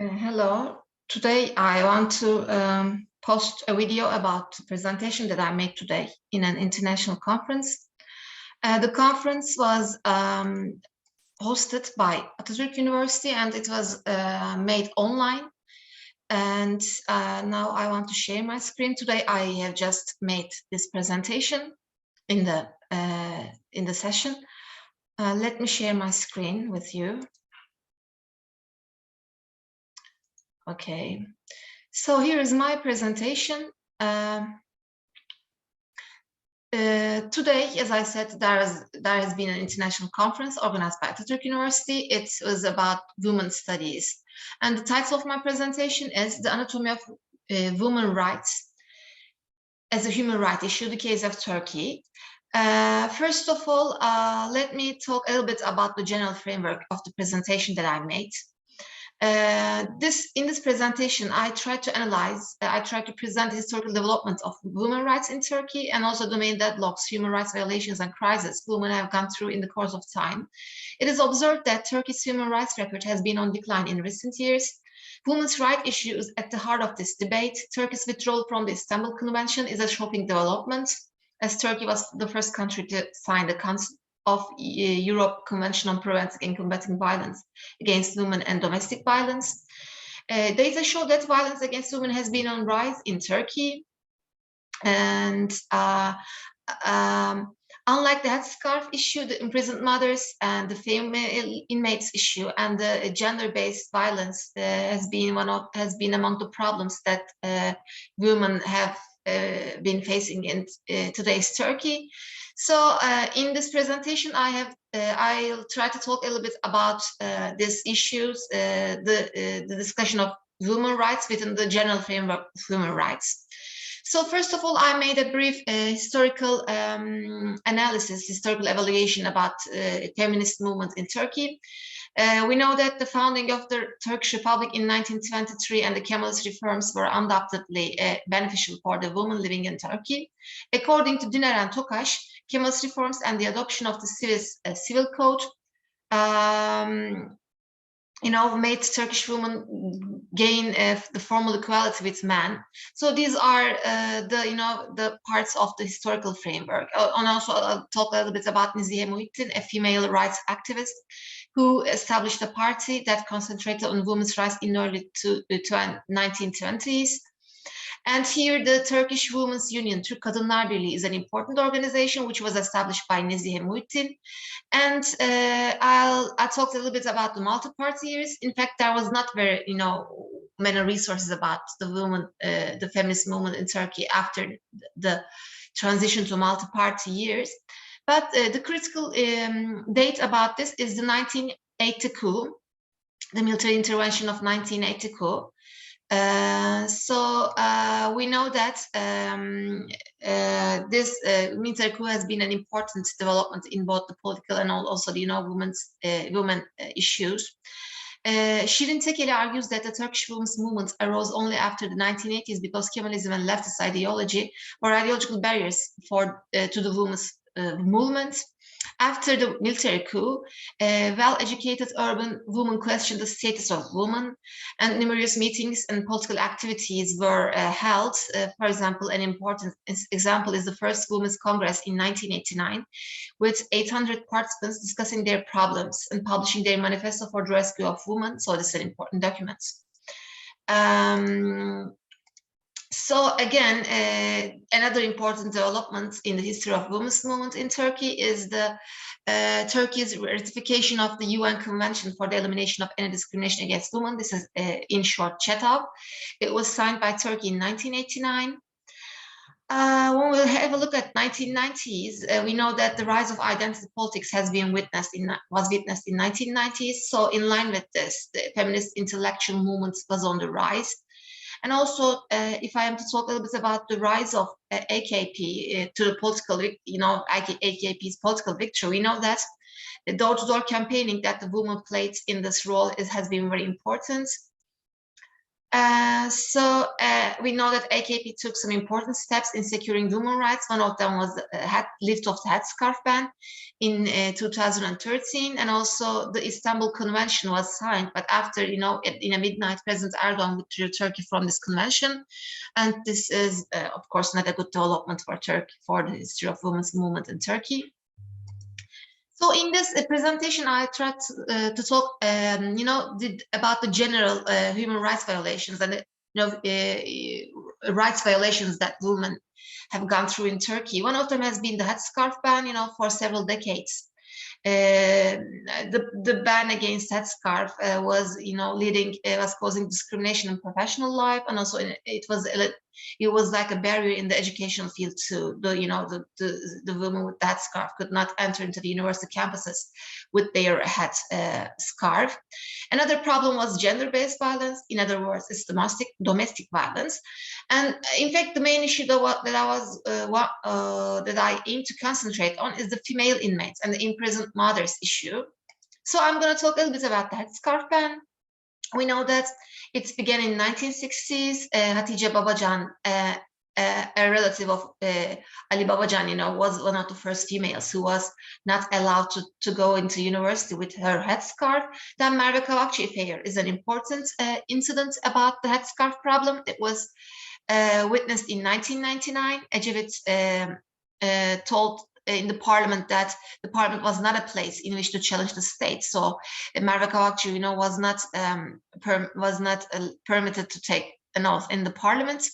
Hello. Today I want to post a video about the presentation that I made today in an international conference. The conference was hosted by Atatürk University and it was made online. And now I want to share my screen. Today I have just made this presentation in the session. Let me share my screen with you. Okay, so here is my presentation. Today, as I said, there has been an international conference organized by Atatürk University. It was about women studies. And the title of my presentation is The Anatomy of Women Rights as a Human Right Issue, the Case of Turkey. First of all, let me talk a little bit about the general framework of the presentation that I made. In this presentation, I try to present the historical development of women's rights in Turkey and also the main deadlocks, human rights violations and crises women have gone through in the course of time. It is observed that Turkey's human rights record has been on decline in recent years. Women's rights issues at the heart of this debate. Turkey's withdrawal from the Istanbul Convention is a shocking development, as Turkey was the first country to sign the Council of Europe Convention on Preventing and Combating Violence Against Women and Domestic Violence. Data show that violence against women has been on rise in Turkey. And unlike the headscarf issue, the imprisoned mothers and the female inmates issue and the gender-based violence has been among the problems that women have been facing in today's Turkey. So in this presentation, I'll try to talk a little bit about these issues, the discussion of women's rights within the general framework of human rights. So first of all, I made a brief historical analysis, historical evaluation about feminist movement in Turkey. We know that the founding of the Turkish Republic in 1923 and the Kemalist reforms were undoubtedly beneficial for the women living in Turkey. According to Düner and Tokaş, Kemalist reforms and the adoption of the civil code made Turkish women gain the formal equality with men. So these are the parts of the historical framework. And also I'll talk a little bit about Nezihe Muhittin, a female rights activist who established a party that concentrated on women's rights in early 1920s. And here the Turkish Women's Union, Türk Kadınlar Birliği, is an important organization which was established by Nezihe Muhittin. And I talked a little bit about the multi-party years. In fact, there was not very, many resources about the feminist movement in Turkey after the transition to multi-party years. But the critical date about this is the 1980 coup, the military intervention of 1980 coup. We know that this military coup has been an important development in both the political and also the women issues. Shirin Tekeli argues that the Turkish women's movement arose only after the 1980s because Kemalism and leftist ideology were ideological barriers to the women's movement. After the military coup, well-educated urban women questioned the status of women, and numerous meetings and political activities were held. For example, an important example is the first Women's Congress in 1989, with 800 participants discussing their problems and publishing their manifesto for the rescue of women. So this is an important document. So again, another important development in the history of women's movement in Turkey is Turkey's ratification of the UN Convention for the Elimination of Any Discrimination Against Women. This is, in short, CEDAW. It was signed by Turkey in 1989. When we have a look at 1990s, we know that the rise of identity politics was witnessed in 1990s. So in line with this, the feminist intellectual movement was on the rise. And also, if I am to talk a little bit about the rise of AKP to the political, AKP's political victory, we know that the door-to-door campaigning that the women played in this role has been very important. We know that AKP took some important steps in securing women's rights. One of them was the lift of the headscarf ban in 2013, and also the Istanbul Convention was signed. But after, in a midnight, President Erdogan withdrew Turkey from this convention, and this is, of course, not a good development for Turkey, for the history of women's movement in Turkey. So in this presentation, I tried to talk, about the general human rights violations and rights violations that women have gone through in Turkey. One of them has been the headscarf ban, for several decades. The ban against headscarf was causing discrimination in professional life, and also it was like a barrier in the educational field too. The women with that scarf could not enter into the university campuses with their head scarf. Another problem was gender-based violence. In other words, it's domestic violence. And in fact, the main issue that I aim to concentrate on is the female inmates and the imprisoned mothers issue. So I'm going to talk a little bit about the headscarf ban. We know that it began in 1960s. Hatice Babacan, a relative of Ali Babacan, was one of the first females who was not allowed to go into university with her headscarf. Then Merve Kavakçı affair is an important incident about the headscarf problem. It was witnessed in 1999. Ecevit told in the parliament that the parliament was not a place in which to challenge the state. So Merve Kavakçı, was not permitted to take an oath in the parliament.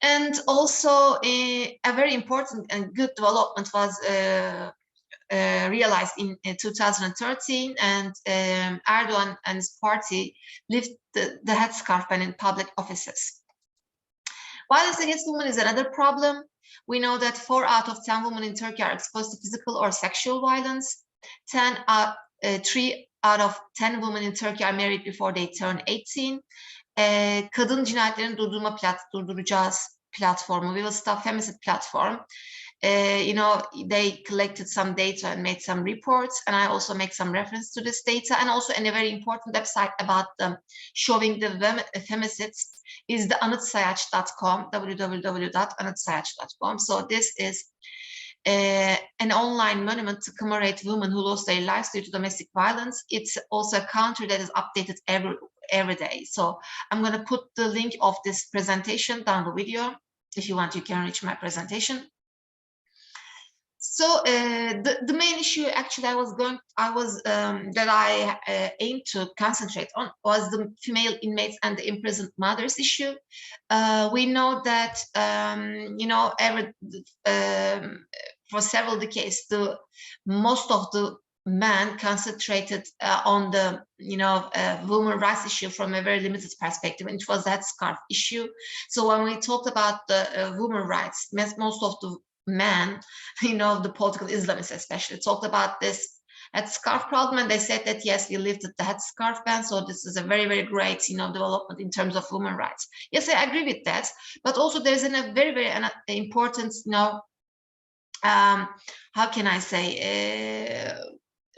And also a very important and good development was realized in 2013, and Erdogan and his party lifted the headscarf ban in public offices. Violence against women is another problem. We know that 4 out of 10 women in Turkey are exposed to physical or sexual violence. 3 out of 10 women in Turkey are married before they turn 18. Kadın cinayetlerini durduracağız platformu, We Will Stop Femicide platform. They collected some data and made some reports, and I also make some reference to this data. And also in a very important website about them showing the femicides is the anıtsayaç.com, www.anıtsayaç.com. So this is an online monument to commemorate women who lost their lives due to domestic violence. It's also a country that is updated every day. So I'm going to put the link of this presentation down the video. If you want, you can reach my presentation. So the main issue actually that I aimed to concentrate on was the female inmates and the imprisoned mothers issue. We know that for several decades, most of the men concentrated on the women rights issue from a very limited perspective, and it was that scarf issue. So when we talked about the women rights, most of the men, the political Islamists especially, talked about this headscarf problem, and they said that yes, we lifted the headscarf ban, so this is a very, very great development in terms of women rights. Yes, I agree with that, but also there's a very, very important how can I say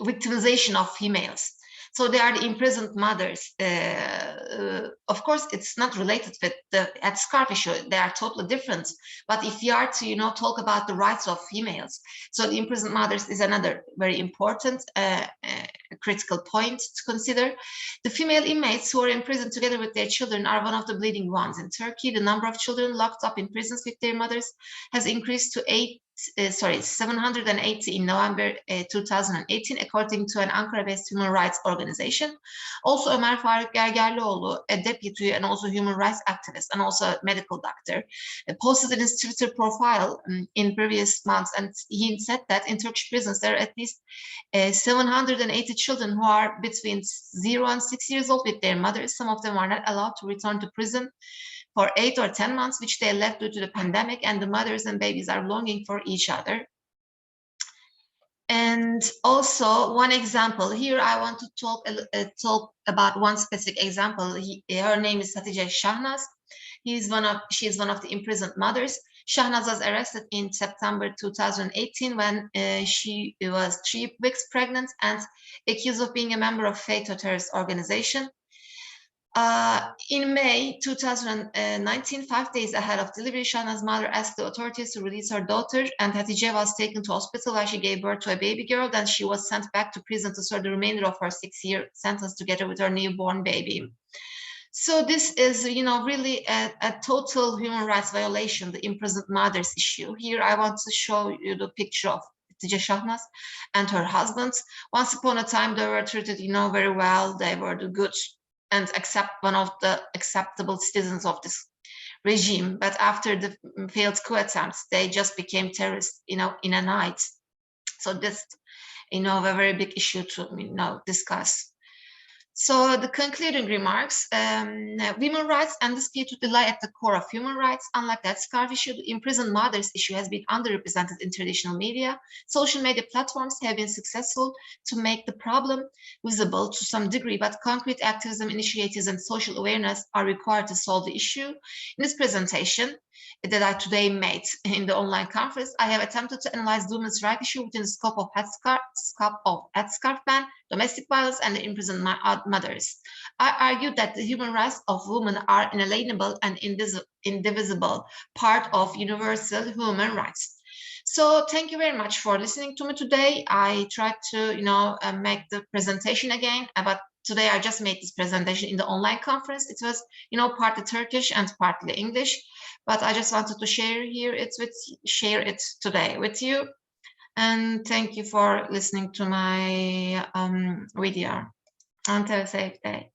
victimization of females. So they are the imprisoned mothers. Of course, it's not related with the headscarf issue. They are totally different. But if you are to, talk about the rights of females, so the imprisoned mothers is another very important critical point to consider. The female inmates who are in prison together with their children are one of the bleeding ones in Turkey. The number of children locked up in prisons with their mothers has increased to 780 in November 2018, according to an Ankara-based human rights organization. Also, Ömer Faruk Gergerlioğlu, a deputy and also human rights activist and also a medical doctor, posted in his Twitter profile in previous months, and he said that in Turkish prisons there are at least 780 children who are between 0 and 6 years old with their mothers. Some of them are not allowed to return to prison for 8 or 10 months, which they left due to the pandemic, and the mothers and babies are longing for each other. And also one example here, I want to talk about one specific example. Her name is Hatice Shahnaz. She is one of the imprisoned mothers. Shahnaz was arrested in September 2018 when she was 3 weeks pregnant and accused of being a member of FETÖ terrorist organization. In May 2019, 5 days ahead of delivery, Shahna's mother asked the authorities to release her daughter, and Hatice was taken to hospital where she gave birth to a baby girl. Then she was sent back to prison to serve the remainder of her 6-year sentence together with her newborn baby. So this is, really a total human rights violation, the imprisoned mothers issue. Here I want to show you the picture of Hatice Şahnaz and her husband. Once upon a time, they were treated, very well. They were the good and one of the acceptable citizens of this regime. But after the failed coup attempts, they just became terrorists, in a night. So this, a very big issue to, discuss. So the concluding remarks, women's rights undisputedly lie at the core of human rights. Unlike that scarf issue, the imprisoned mothers issue has been underrepresented in traditional media. Social media platforms have been successful to make the problem visible to some degree, but concrete activism initiatives and social awareness are required to solve the issue. In this presentation that I today made in the online conference, I have attempted to analyze the women's rights issue within the scope of headscarf ban, domestic violence, and the imprisoned mothers. I argue that the human rights of women are inalienable and indivisible part of universal human rights. So thank you very much for listening to me today. I tried to, make the presentation again, but today I just made this presentation in the online conference. It was, partly Turkish and partly English, but I just wanted to share it today with you. And thank you for listening to my video. And have a safe day.